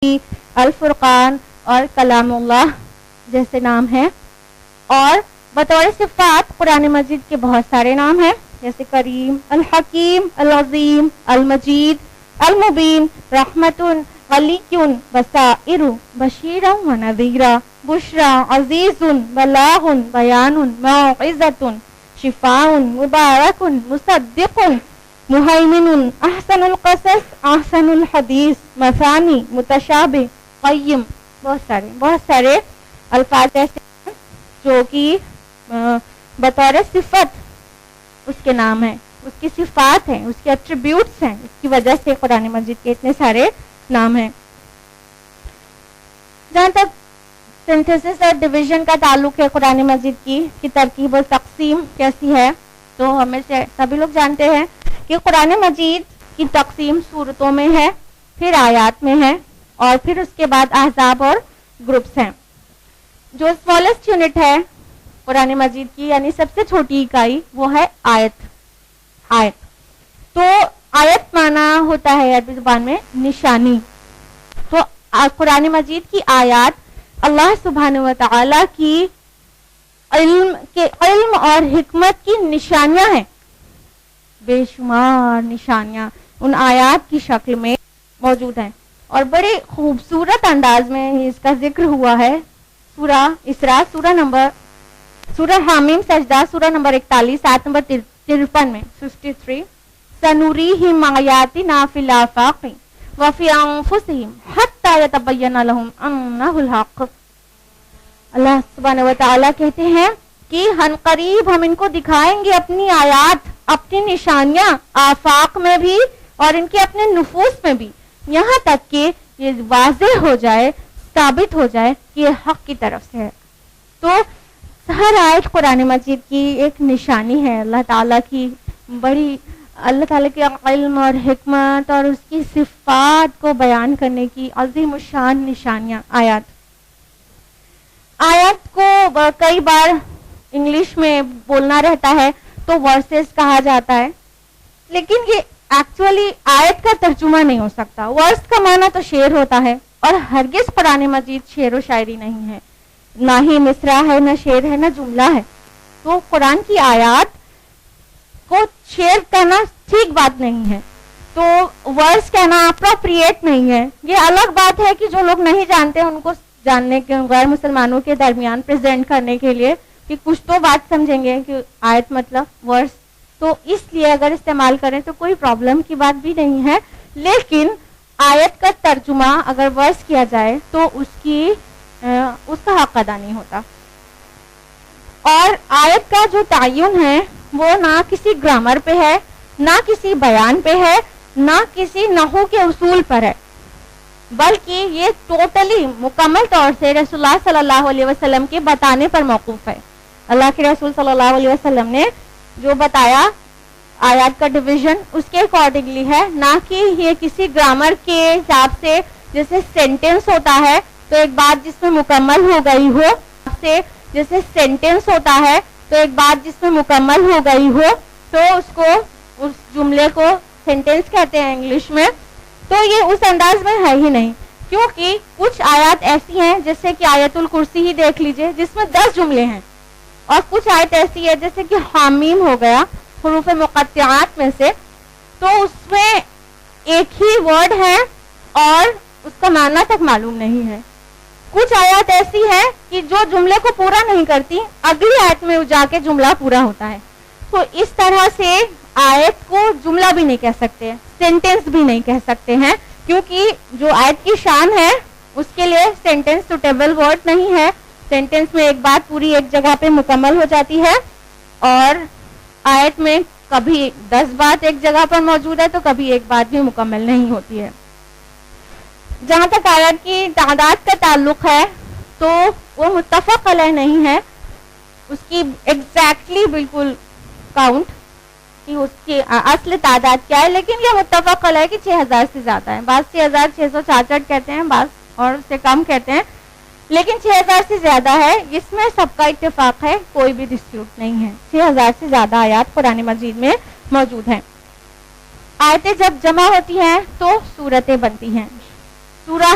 الفرقان اور کلامullah جیسے نام ہیں. اور بطور صفات قرآن مجید کے بہت سارے نام ہیں جیسے کریم، الحکیم، العظیم، المجید، المبین، رحمت، علی، بصائر، بشیرا و نذیرا، بشرا، عزیز، بلاغ، بیان، موعظۃ، شفاء، مبارک، مصدق، مہیمن، احسن القصص، احسن الحدیث، مثانی، متشابہ، قیم. بہت سارے الفاظ ایسے ہیں جو کہ بطور صفت اس کے نام ہیں، اس کی صفات ہیں، اس کے ایٹریبیوٹس ہیں. اس کی وجہ سے قرآن مجید کے اتنے سارے نام ہیں. جہاں تک سنتھسس اور ڈویژن کا تعلق ہے قرآن مجید کی ترکیب اور تقسیم کیسی ہے، تو ہمیں سے سبھی لوگ جانتے ہیں کہ قرآن مجید کی تقسیم سورتوں میں ہے، پھر آیات میں ہے، اور پھر اس کے بعد احزاب اور گروپس ہیں. جو اسمالسٹ یونٹ ہے قرآن مجید کی، یعنی سب سے چھوٹی اکائی، وہ ہے آیت. تو آیت معنی ہوتا ہے عربی زبان میں نشانی. تو قرآن مجید کی آیات اللہ سبحانہ و تعالی کی علم اور حکمت کی نشانیاں ہیں. بے شمار نشانیاں ان آیات کی شکل میں موجود ہیں، اور بڑے خوبصورت انداز میں اس کا ذکر ہوا ہے. سورہ اسراء، سورہ حامیم سجدہ، سورہ نمبر 41 آیت نمبر 53 میں 53، سنوریہم آیاتنا فی الآفاق وفی انفسہم حتی یتبین لہم انہ الحق. اللہ سبحانہ و تعالیٰ کہتے ہیں کہ ہن قریب ہم ان کو دکھائیں گے اپنی آیات، اپنی نشانیاں، آفاق میں بھی اور ان کے اپنے نفوس میں بھی، یہاں تک کہ یہ واضح ہو جائے، ثابت ہو جائے کہ یہ حق کی طرف سے ہے. تو ہر آیت قرآن مجید کی ایک نشانی ہے اللہ تعالیٰ کی بڑی، اللہ تعالیٰ کے علم اور حکمت اور اس کی صفات کو بیان کرنے کی عظیم الشان نشانیاں. آیت کو کئی بار انگلش میں بولنا رہتا ہے تو ورسز کہا جاتا ہے، لیکن یہ ایکچولی آیت کا ترجمہ نہیں ہو سکتا. ورس کا معنی تو شعر ہوتا ہے، اور ہرگز قرآن مجید شعر و شاعری نہیں ہے، نہ ہی مصرع ہے، نہ شعر ہے، نہ جملہ ہے. تو قرآن کی آیات کو شعر کہنا ٹھیک بات نہیں ہے، تو ورس کہنا اپروپریٹ نہیں ہے. یہ الگ بات ہے کہ جو لوگ نہیں جانتے ان کو جاننے کے، غیر مسلمانوں کے درمیان پریزنٹ کرنے کے لیے کہ کچھ تو بات سمجھیں گے کہ آیت مطلب ورس، تو اس لیے اگر استعمال کریں تو کوئی پرابلم کی بات بھی نہیں ہے. لیکن آیت کا ترجمہ اگر ورس کیا جائے تو اس کا حق ادا نہیں ہوتا. اور آیت کا جو تعین ہے وہ نہ کسی گرامر پہ ہے، نہ کسی بیان پہ ہے، نہ کسی نحو کے اصول پر ہے، بلکہ یہ ٹوٹلی مکمل طور سے رسول اللہ صلی اللہ علیہ وسلم کے بتانے پر موقوف ہے. اللہ کے رسول صلی اللہ علیہ وسلم نے جو بتایا آیات کا ڈویژن اس کے اکارڈنگلی ہے، نہ کہ یہ کسی گرامر کے حساب سے. جیسے سینٹینس ہوتا ہے تو ایک بات جس میں مکمل ہو گئی ہو، جیسے سینٹینس ہوتا ہے تو ایک بات جس میں مکمل ہو گئی ہو تو اس جملے کو سینٹینس کہتے ہیں انگلش میں. تو یہ اس انداز میں ہے ہی نہیں، کیونکہ کچھ آیات ایسی ہیں جیسے کہ آیت الکرسی ہی دیکھ لیجئے جس میں 10 جملے ہیں، اور کچھ آیت ایسی ہے جیسے کہ حامیم ہو گیا حروف مقطعات میں سے، تو اس میں ایک ہی ورڈ ہے اور اس کا معنی تک معلوم نہیں ہے. کچھ آیات ایسی ہیں کہ جو جملے کو پورا نہیں کرتی، اگلی آیت میں جا کے جملہ پورا ہوتا ہے. تو اس طرح سے آیت کو جملہ بھی نہیں کہہ سکتے، سینٹینس بھی نہیں کہہ سکتے ہیں، کیونکہ جو آیت کی شان ہے اس کے لیے سینٹینس سوٹیبل ورڈ نہیں ہے. سینٹینس میں ایک بات پوری ایک جگہ پہ مکمل ہو جاتی ہے، اور آیت میں کبھی 10 بات ایک جگہ پر موجود ہے تو کبھی ایک بات بھی مکمل نہیں ہوتی ہے. جہاں تک آیت کی تعداد کا تعلق ہے تو وہ متفق علیہ نہیں ہے، اس کی ایگزیکٹلی بالکل کاؤنٹ کہ اس کی اصل تعداد کیا ہے، لیکن یہ متفق علیہ کہ 6000 سے زیادہ ہے. بعض 6666 کہتے ہیں، بعض اور اس سے کم کہتے ہیں، لیکن 6000 سے زیادہ ہے. اس میں سب کا اتفاق ہے، کوئی بھی ڈسپیوٹ نہیں ہے. 6000 سے زیادہ آیات قرآن مجید میں موجود ہیں. آیتیں جب جمع ہوتی ہیں تو سورتیں بنتی ہیں. سورہ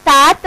7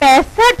65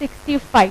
65।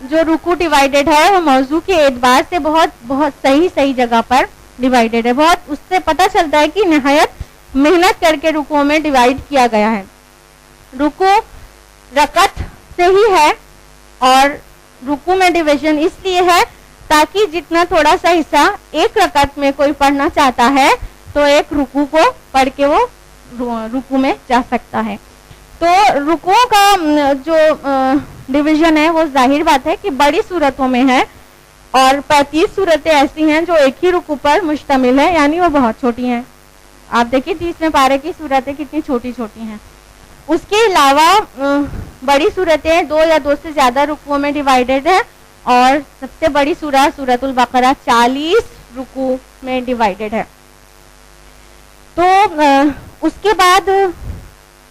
جو رکوع ڈیوائیڈڈ ہے وہ موضوع کے اعتبار سے بہت صحیح جگہ پر ڈیوائیڈڈ ہے. بہت اس سے پتہ چلتا ہے کہ نہایت محنت کر کے رکوع میں ڈیوائیڈ کیا گیا ہے. رکوع رکعت سے ہی ہے اور رکوع میں ڈویژن اس لیے ہے تاکہ جتنا تھوڑا سا حصہ ایک رکعت میں کوئی پڑھنا چاہتا ہے تو ایک رکوع کو پڑھ کے وہ رکوع میں جا سکتا ہے. تو رکوع کا جو ڈویژن ہے وہ ظاہر بات ہے کہ بڑی صورتوں میں ہے اور 35 صورتیں ایسی ہیں جو ایک ہی رکوع پر مشتمل ہے, یعنی وہ بہت چھوٹی ہیں. آپ دیکھیں 30ویں پارے کی صورتیں کتنی چھوٹی چھوٹی ہیں. اس کے علاوہ بڑی صورتیں 2 یا 2 سے زیادہ رکوعوں میں ڈیوائیڈڈ ہیں اور سب سے بڑی سورۃ البقرہ 40 رکوع میں ڈیوائیڈڈ ہے. تو اس کے بعد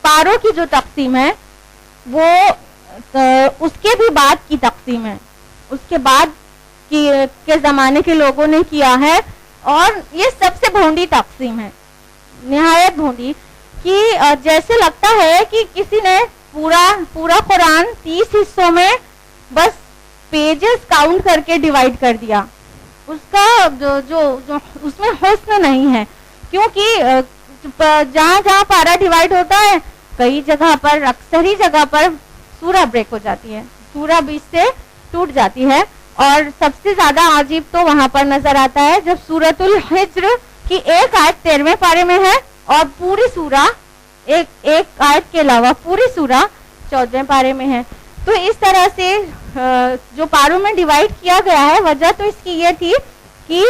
پاروں کی جو تقسیم ہے وہ اس کے بھی بعد کی تقسیم ہے, اس کے بعد کے زمانے کے لوگوں نے کیا ہے اور یہ سب سے بھونڈی تقسیم ہے, نہایت بھونڈی, کہ جیسے لگتا ہے کہ کسی نے پورا قرآن 30 حصوں میں بس پیجز کاؤنٹ کر کے ڈیوائیڈ کر دیا. اس کا جو اس میں حسن نہیں ہے, کیونکہ جہاں پارا ڈیوائیڈ ہوتا ہے کئی جگہ پر, اکثر ہی جگہ پر سورہ بریک ہو جاتی ہے, سورہ بیچ سے ٹوٹ جاتی ہے. اور سب سے زیادہ عجیب تو وہاں پر نظر آتا ہے جب سورۃ الحجر کی ایک آیت 13ویں پارے میں ہے اور پوری سورہ ایک آیت کے علاوہ پوری سورہ 14ویں پارے میں ہے. تو اس طرح سے جو پاروں میں ڈیوائیڈ کیا گیا ہے, وجہ تو اس کی یہ تھی کہ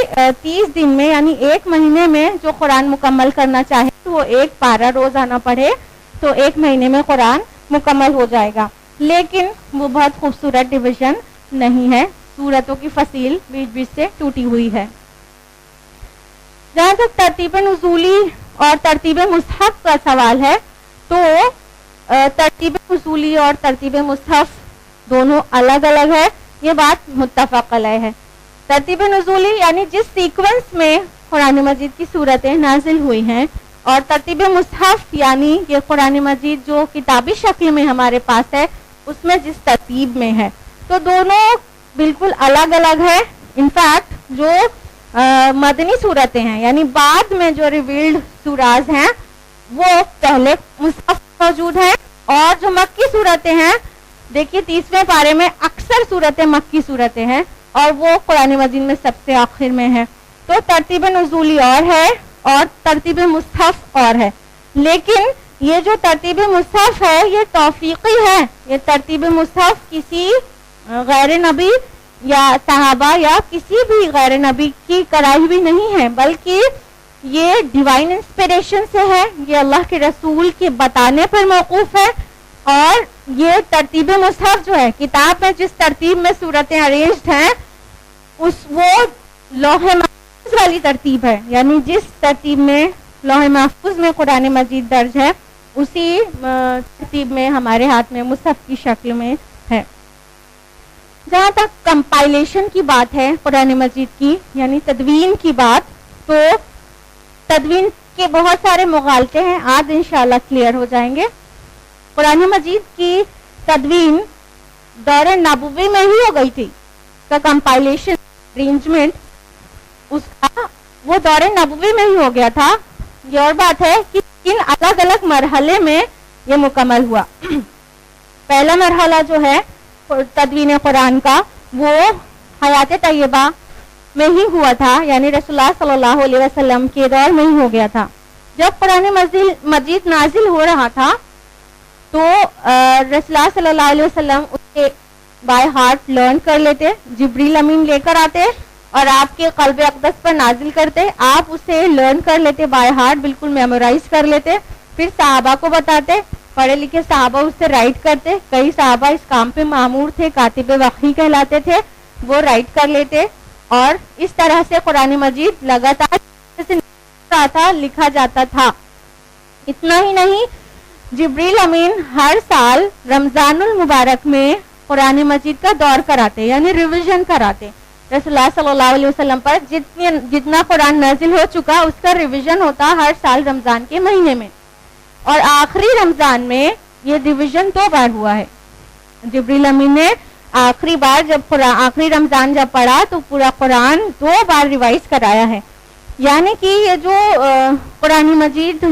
30 دن میں یعنی ایک مہینے میں جو قرآن مکمل کرنا چاہے تو وہ ایک پارہ روزانہ پڑھے تو ایک مہینے میں قرآن مکمل ہو جائے گا. لیکن وہ بہت خوبصورت ڈویژن نہیں ہے, سورتوں کی فصیل بیچ بیچ سے ٹوٹی ہوئی ہے. جہاں تک ترتیب نزولی اور ترتیب مصحف کا سوال ہے تو ترتیب نزولی اور ترتیب مصحف دونوں الگ الگ ہے, یہ بات متفق علیہ ہے. ترتیب نزولی یعنی جس سیکوینس میں قرآن مجید کی صورتیں نازل ہوئی ہیں, اور ترتیب مصحف یعنی یہ قرآن مجید جو کتابی شکل میں ہمارے پاس ہے اس میں جس ترتیب میں ہے, تو دونوں بالکل الگ الگ ہے. انفیکٹ جو مدنی صورتیں ہیں یعنی بعد میں جو ریویلڈ سوراز ہیں وہ پہلے مصحف موجود ہیں, اور جو مکی صورتیں ہیں دیکھیے 30ویں پارے میں اکثر صورتیں مکی صورتیں ہیں اور وہ قرآن مجید میں سب سے آخر میں ہے. تو ترتیب نزولی اور ہے اور ترتیب مصحف اور ہے, لیکن یہ جو ترتیب مصحف ہے یہ توفیقی ہے. یہ ترتیب مصحف کسی غیر نبی یا صحابہ یا کسی بھی غیر نبی کی کرائی ہوئی نہیں ہے, بلکہ یہ ڈیوائن انسپریشن سے ہے, یہ اللہ کے رسول کے بتانے پر موقوف ہے. اور یہ ترتیب مصحف جو ہے کتاب میں جس ترتیب میں صورتیں ارینجڈ ہیں وہ لوح محفوظ والی ترتیب ہے, یعنی جس ترتیب میں لوح محفوظ میں قرآن مجید درج ہے اسی ترتیب میں ہمارے ہاتھ میں مصحف کی شکل میں ہے. جہاں تک کمپائلیشن کی بات ہے قرآن مجید کی یعنی تدوین کی بات, تو تدوین کے بہت سارے مغالطے ہیں, آج انشاءاللہ کلیئر ہو جائیں گے. قرآن مجید کی تدوین دور نبوی میں ہی ہو گئی تھی, کا کمپائلیشن ارینجمنٹ اس کا وہ دور نبوی میں ہی ہو گیا تھا. یہ اور بات ہے کہ ان الگ الگ مرحلے میں یہ مکمل ہوا. پہلا مرحلہ جو ہے تدوین قرآن کا وہ حیات طیبہ میں ہی ہوا تھا, یعنی رسول اللہ صلی اللہ علیہ وسلم کے دور میں ہی ہو گیا تھا. جب قرآن مجید نازل ہو رہا تھا تو رسول اللہ صلی اللہ علیہ وسلم اسے بائی ہارٹ لرن کر لیتے, جبریل امین لے کر آتے اور آپ کے قلب اقدس پر نازل کرتے, آپ اسے لرن کر لیتے بائی ہارٹ, بالکل میمورائز کر لیتے, پھر صحابہ کو بتاتے, پڑھے لکھے صحابہ اس سے رائٹ کرتے. کئی صحابہ اس کام پہ مامور تھے, کاتب وحی کہلاتے تھے, وہ رائٹ کر لیتے اور اس طرح سے قرآن مجید لگاتار لکھا جاتا تھا. اتنا ہی نہیں, جبریل امین ہر سال رمضان المبارک میں قرآن مجید کا دور کراتے یعنی ریویژن کراتے. رسول اللہ صلی اللہ علیہ وسلم پر جتنا قرآن نازل ہو چکا اس کا ریویژن ہوتا ہر سال رمضان کے مہینے میں, اور آخری رمضان میں یہ ڈویژن 2 بار ہوا ہے. جبریل امین نے آخری بار جب قرآن آخری رمضان جب پڑھا تو پورا قرآن 2 بار ریوائز کرایا ہے. یعنی کہ یہ جو قرآن مجید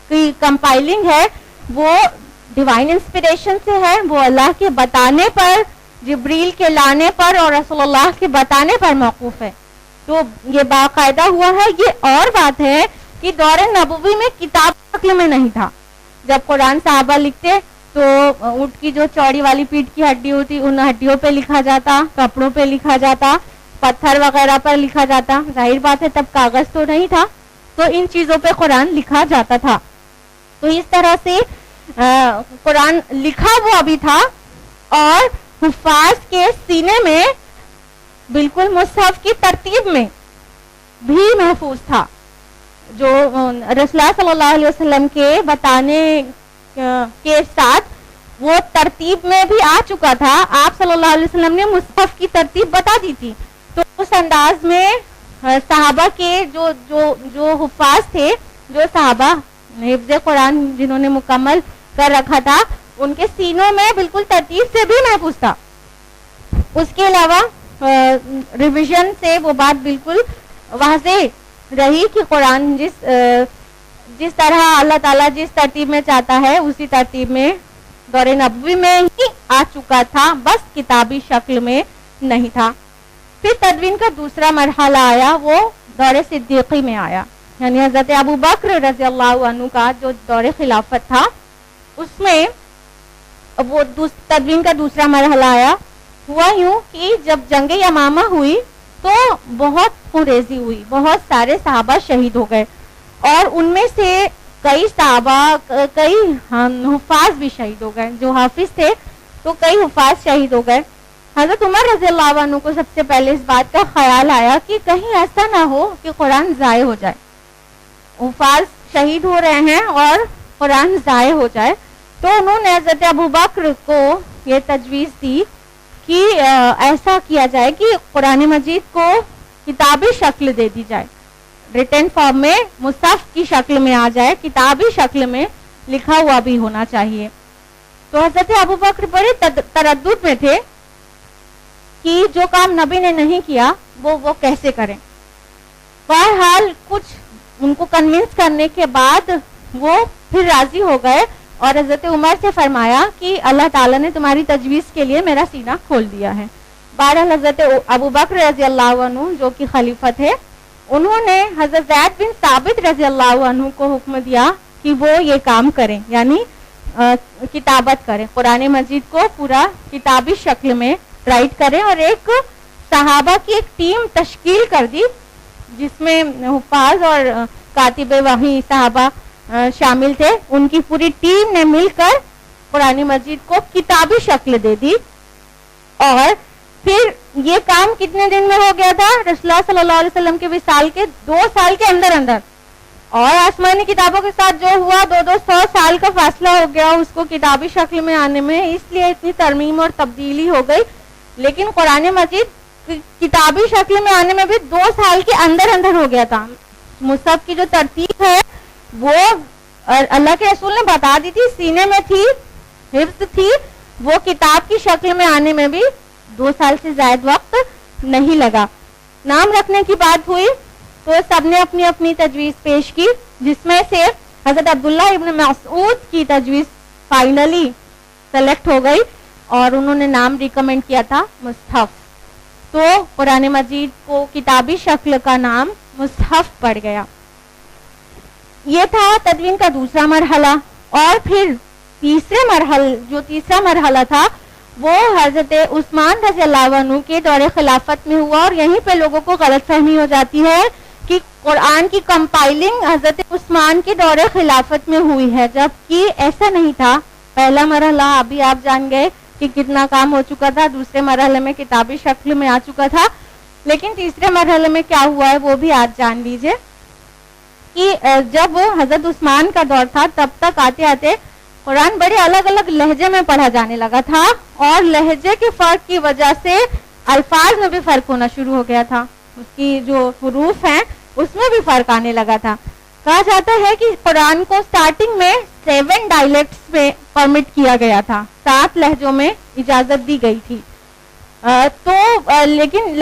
کی کمپائلنگ ہے وہ ڈیوائن انسپریشن سے ہے, وہ اللہ کے بتانے پر, جبریل کے لانے پر اور رسول اللہ کے بتانے پر موقوف ہے. تو یہ باقاعدہ ہوا ہے. یہ اور بات ہے کہ دور نبوی میں کتاب شکل میں نہیں تھا. جب قرآن صحابہ لکھتے تو اونٹ کی جو چوڑی والی پیٹھ کی ہڈی ہوتی ان ہڈیوں پہ لکھا جاتا, کپڑوں پہ لکھا جاتا, پتھر وغیرہ پر لکھا جاتا. ظاہر بات ہے تب کاغذ تو نہیں تھا, تو ان چیزوں پہ قرآن لکھا جاتا تھا. تو اس طرح سے قرآن لکھا ہوا بھی تھا اور حفاظ کے سینے میں بالکل مصحف کی ترتیب میں بھی محفوظ تھا. جو رسول اللہ صلی اللہ علیہ وسلم کے بتانے کے ساتھ وہ ترتیب میں بھی آ چکا تھا. آپ صلی اللہ علیہ وسلم نے مصحف کی ترتیب بتا دی تھی. تو اس انداز میں صحابہ کے جو حفاظ تھے, جو صحابہ حفظ قرآن جنہوں نے مکمل کر رکھا تھا, ان کے سینوں میں بالکل ترتیب سے بھی محفوظ تھا. اس کے علاوہ ریویژن سے وہ بات بالکل واضح رہی کہ قرآن جس طرح اللہ تعالیٰ جس ترتیب میں چاہتا ہے اسی ترتیب میں دور نبوی میں ہی آ چکا تھا, بس کتابی شکل میں نہیں تھا. پھر تدوین کا دوسرا مرحلہ آیا, وہ دور صدیقی میں آیا. یعنی حضرت ابو بکر رضی اللہ عنہ کا جو دور خلافت تھا اس میں وہ تدوین کا دوسرا مرحلہ آیا. ہوا یوں کہ جب جنگ یمامہ ہوئی تو بہت خونریزی ہوئی, بہت سارے صحابہ شہید ہو گئے اور ان میں سے کئی صحابہ, کئی حفاظ بھی شہید ہو گئے. جو حافظ تھے تو کئی حفاظ شہید ہو گئے. حضرت عمر رضی اللہ عنہ کو سب سے پہلے اس بات کا خیال آیا کہ کہیں ایسا نہ ہو کہ قرآن ضائع ہو جائے, حفاظ شہید ہو رہے ہیں اور قرآن ضائع ہو جائے. تو انہوں نے حضرت ابو بکر کو یہ تجویز دی کہ ایسا کیا جائے کہ قرآن مجید کو کتابی شکل دے دی جائے, ریٹن فارم میں مصحف کی شکل میں آ جائے, کتابی شکل میں لکھا ہوا بھی ہونا چاہیے. تو حضرت ابو بکر بڑے تردد میں تھے کہ جو کام نبی نے نہیں کیا وہ کیسے کریں. بہرحال کچھ ان کو کنونس کرنے کے بعد وہ پھر راضی ہو گئے اور حضرت عمر سے فرمایا کہ اللہ تعالیٰ نے تمہاری تجویز کے لیے میرا سینہ کھول دیا ہے. بہرحال حضرت ابو بکر رضی اللہ عنہ جو کہ خلیفہ تھے, انہوں نے حضرت زید بن ثابت رضی اللہ عنہ کو حکم دیا کہ وہ یہ کام کریں, یعنی کتابت کریں, قرآن مجید کو پورا کتابی شکل میں رائٹ کریں. اور ایک صحابہ کی ایک ٹیم تشکیل کر دی جس میں حفاظ اور کاتب وحی صحابہ شامل تھے. ان کی پوری ٹیم نے مل کر قرآن مجید کو کتابی شکل دے دی. اور پھر یہ کام کتنے دن میں ہو گیا تھا؟ رسول اللہ صلی اللہ علیہ وسلم کے وصال کے 2 سال کے اندر اندر. اور آسمانی کتابوں کے ساتھ جو ہوا 200 سال کا فاصلہ ہو گیا اس کو کتابی شکل میں آنے میں, اس لیے اتنی ترمیم اور تبدیلی ہو گئی. لیکن قرآن مجید کتابی شکل میں آنے میں بھی 2 سال کے اندر اندر ہو گیا تھا. مصحف کی جو ترتیب ہے وہ اللہ کے رسول نے بتا دی تھی, سینے میں تھی, حفظ تھی, وہ کتاب کی شکل میں آنے میں بھی 2 سال سے زائد وقت نہیں لگا. نام رکھنے کی بات ہوئی تو سب نے اپنی اپنی تجویز پیش کی, جس میں سے حضرت عبداللہ ابن مسعود کی تجویز فائنلی سلیکٹ ہو گئی اور انہوں نے نام ریکمینڈ کیا تھا مصحف. تو قرآن مجید کو کتابی شکل کا نام مصحف پڑ گیا. یہ تھا تدوین کا دوسرا مرحلہ. اور پھر تیسرا مرحلہ تھا وہ حضرت عثمان رضی اللہ عنہ کے دور خلافت میں ہوا. اور یہیں پہ لوگوں کو غلط فہمی ہو جاتی ہے کہ قرآن کی کمپائلنگ حضرت عثمان کے دور خلافت میں ہوئی ہے, جبکہ ایسا نہیں تھا. پہلا مرحلہ ابھی آپ جان گئے کہ کتنا کام ہو چکا تھا, دوسرے مرحلے میں کتابی شکل میں آ چکا تھا, لیکن تیسرے مرحلے میں کیا ہوا ہے وہ بھی آج جان لیجئے کہ جب حضرت عثمان کا دور تھا تب تک آتے آتے قرآن بڑے الگ الگ لہجے میں پڑھا جانے لگا تھا, اور لہجے کے فرق کی وجہ سے الفاظ میں بھی فرق ہونا شروع ہو گیا تھا, اس کی جو حروف ہیں اس میں بھی فرق آنے لگا تھا. کہا جاتا ہے کہ قرآن کو سٹارٹنگ میں 7 ڈائلیکٹس میں پرمٹ کیا گیا تھا, 7 لہجوں میں اجازت دی گئی تھی. تو لیکن